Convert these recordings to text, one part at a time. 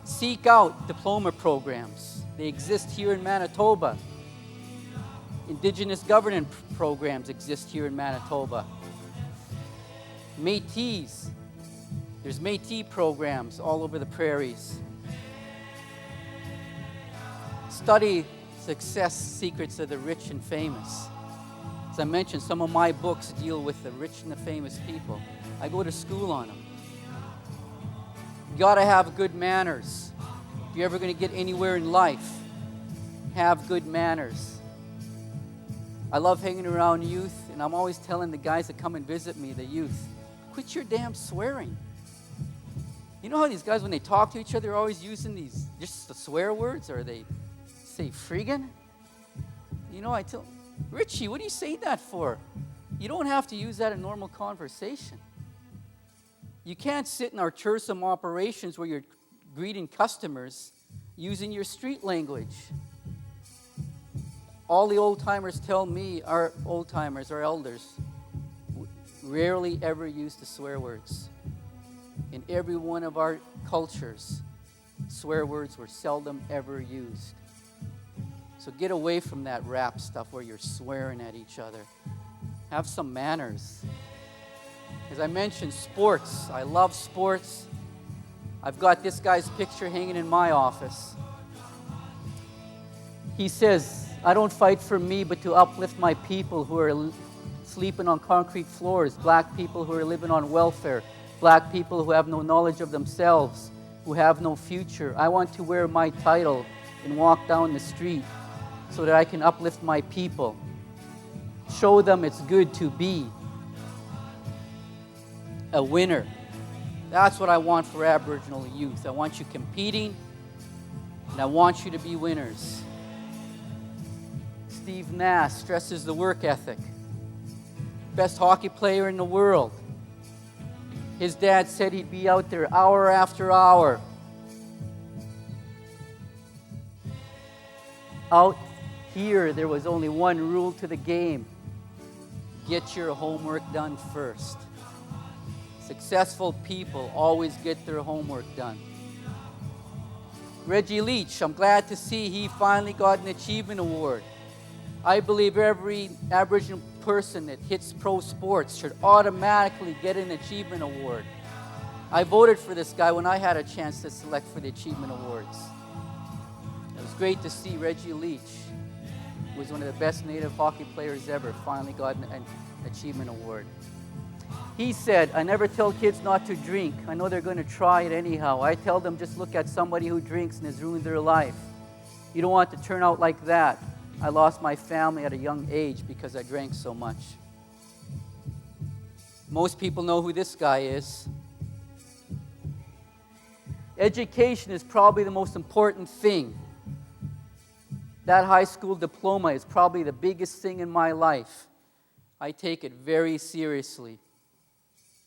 Seek out diploma programs. They exist here in Manitoba. Indigenous governance programs exist here in Manitoba. Métis. There's Métis programs all over the prairies. Study success secrets of the rich and famous. As I mentioned, some of my books deal with the rich and the famous people. I go to school on them. You gotta have good manners. If you're ever gonna get anywhere in life, have good manners. I love hanging around youth, and I'm always telling the guys that come and visit me, the youth, quit your damn swearing. You know how these guys, when they talk to each other, are always using these just the swear words, or they say friggin'? You know, I tell Richie, what are you saying that for? You don't have to use that in normal conversation. You can't sit in our tourism operations where you're greeting customers using your street language. All the old-timers tell me, our old-timers, our elders, rarely ever use the swear words. In every one of our cultures, swear words were seldom ever used. So get away from that rap stuff where you're swearing at each other. Have some manners. As I mentioned, sports. I love sports. I've got this guy's picture hanging in my office. He says, I don't fight for me, but to uplift my people who are sleeping on concrete floors, black people who are living on welfare, black people who have no knowledge of themselves, who have no future. I want to wear my title and walk down the street so that I can uplift my people. Show them it's good to be a winner. That's what I want for Aboriginal youth. I want you competing, and I want you to be winners. Steve Nash stresses the work ethic. Best hockey player in the world. His dad said he'd be out there hour after hour. Out here, there was only one rule to the game. Get your homework done first. Successful people always get their homework done. Reggie Leach, I'm glad to see he finally got an achievement award. I believe every Aboriginal person that hits pro sports should automatically get an achievement award. I voted for this guy when I had a chance to select for the achievement awards. It was great to see Reggie Leach, who was one of the best native hockey players ever, finally got an achievement award. He said, I never tell kids not to drink. I know they're going to try it anyhow. I tell them just look at somebody who drinks and has ruined their life. You don't want to turn out like that. I lost my family at a young age because I drank so much. Most people know who this guy is. Education is probably the most important thing. That high school diploma is probably the biggest thing in my life. I take it very seriously.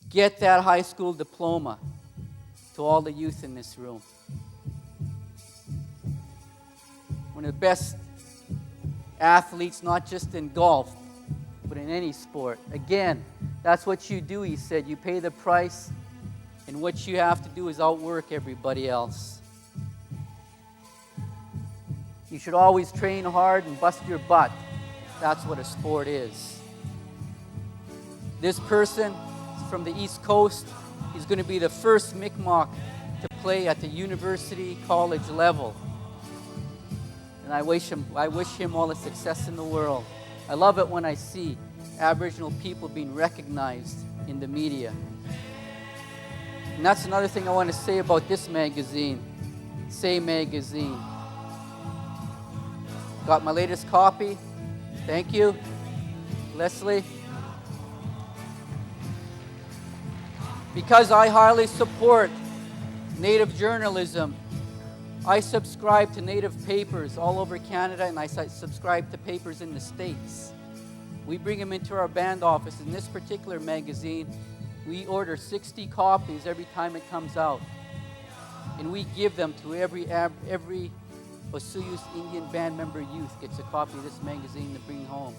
Get that high school diploma to all the youth in this room. One of the best athletes, not just in golf, but in any sport. Again, that's what you do, he said. You pay the price, and what you have to do is outwork everybody else. You should always train hard and bust your butt. That's what a sport is. This person is from the East Coast. He's going to be the first Mi'kmaq to play at the university college level. And I wish him all the success in the world. I love it when I see Aboriginal people being recognized in the media. And that's another thing I want to say about this magazine, Say Magazine. Got my latest copy. Thank you, Leslie. Because I highly support Native journalism, I subscribe to Native papers all over Canada, and I subscribe to papers in the States. We bring them into our band office. In this particular magazine, we order 60 copies every time it comes out. And we give them to every Osuyus Indian band member youth gets a copy of this magazine to bring home.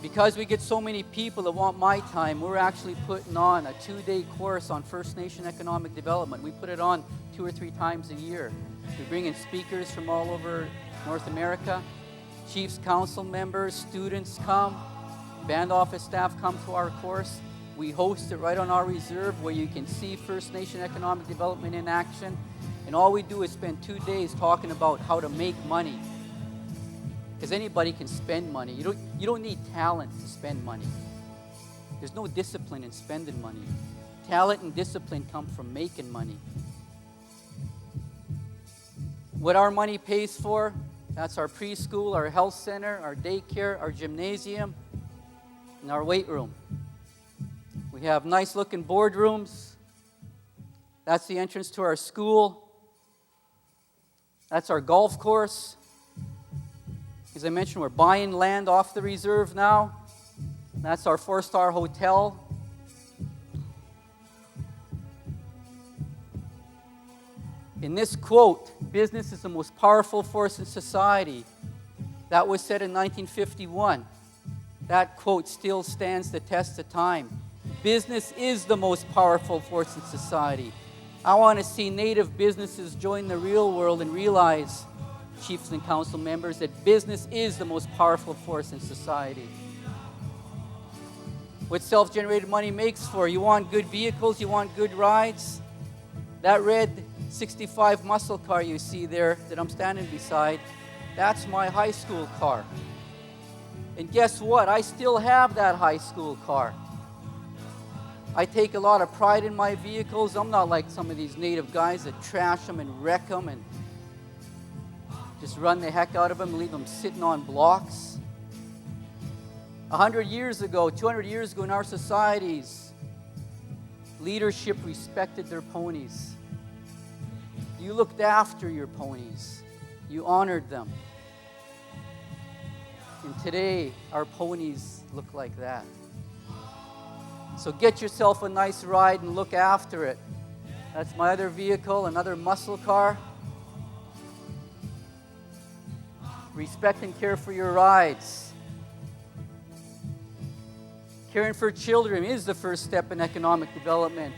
Because we get so many people that want my time, we're actually putting on a 2-day course on First Nation economic development. We put it on 2 or 3 times a year. We bring in speakers from all over North America. Chiefs Council members, students come. Band office staff come to our course. We host it right on our reserve where you can see First Nation economic development in action. And all we do is spend 2 days talking about how to make money. Because anybody can spend money. You don't need talent to spend money. There's no discipline in spending money. Talent and discipline come from making money. What our money pays for, that's our preschool, our health center, our daycare, our gymnasium, and our weight room. We have nice looking boardrooms. That's the entrance to our school. That's our golf course. As I mentioned, we're buying land off the reserve now. That's our 4-star hotel. In this quote, business is the most powerful force in society. That was said in 1951. That quote still stands the test of time. Business is the most powerful force in society. I want to see Native businesses join the real world and realize, chiefs and council members, that business is the most powerful force in society. What self-generated money makes for. You want good vehicles, you want good rides. That red 65 muscle car you see there that I'm standing beside, that's my high school car. And guess what? I still have that high school car. I take a lot of pride in my vehicles. I'm not like some of these Native guys that trash them and wreck them and just run the heck out of them and leave them sitting on blocks. 100 years ago, 200 years ago in our societies, leadership respected their ponies. You looked after your ponies. You honored them. And today, our ponies look like that. So get yourself a nice ride and look after it. That's my other vehicle, another muscle car. Respect and care for your rides. Caring for children is the first step in economic development.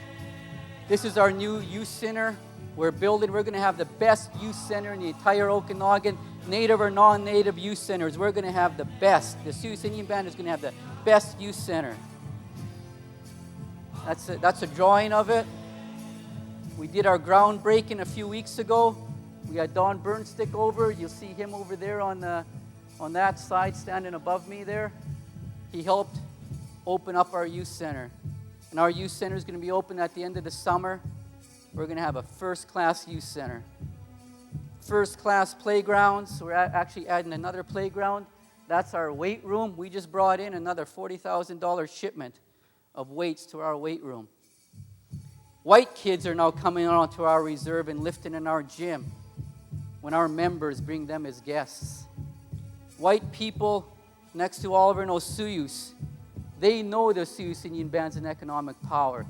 This is our new youth center. We're going to have the best youth center in the entire Okanagan. Native or non-native youth centers, we're going to have the best. The Sioux Indian Band is going to have the best youth center. That's a drawing of it. We did our groundbreaking a few weeks ago. We had Don Burnstick over. You'll see him over there on that side, standing above me there. He helped open up our youth center. And our youth center is going to be open at the end of the summer. We're going to have a first-class youth center. First-class playgrounds. We're actually adding another playground. That's our weight room. We just brought in another $40,000 shipment of weights to our weight room. White kids are now coming onto our reserve and lifting in our gym when our members bring them as guests. White people next to Oliver and Osuyus, they know the Sioux Indian Band's an economic power.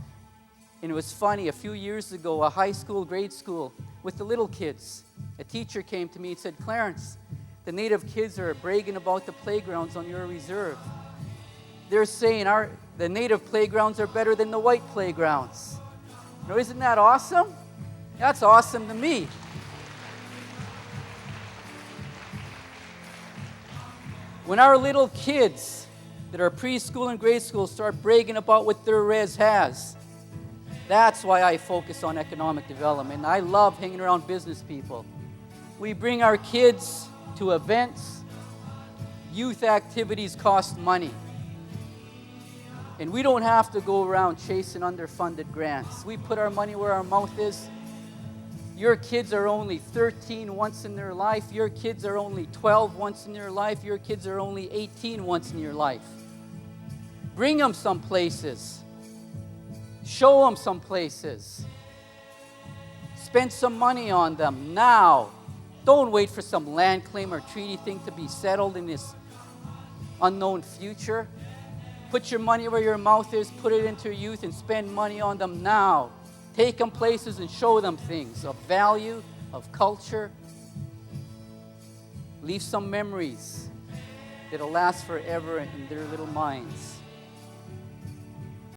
And it was funny, a few years ago, a high school, grade school, with the little kids, a teacher came to me and said, "Clarence, the Native kids are bragging about the playgrounds on your reserve. They're saying the Native playgrounds are better than the white playgrounds." Now, isn't that awesome? That's awesome to me. When our little kids that are preschool and grade school start bragging about what their res has, that's why I focus on economic development. I love hanging around business people. We bring our kids to events. Youth activities cost money. And we don't have to go around chasing underfunded grants. We put our money where our mouth is. Your kids are only 13 once in their life. Your kids are only 12 once in their life. Your kids are only 18 once in your life. Bring them some places. Show them some places. Spend some money on them now. Don't wait for some land claim or treaty thing to be settled in this unknown future. Put your money where your mouth is. Put it into your youth and spend money on them now. Take them places and show them things of value, of culture. Leave some memories. that'll last forever in their little minds.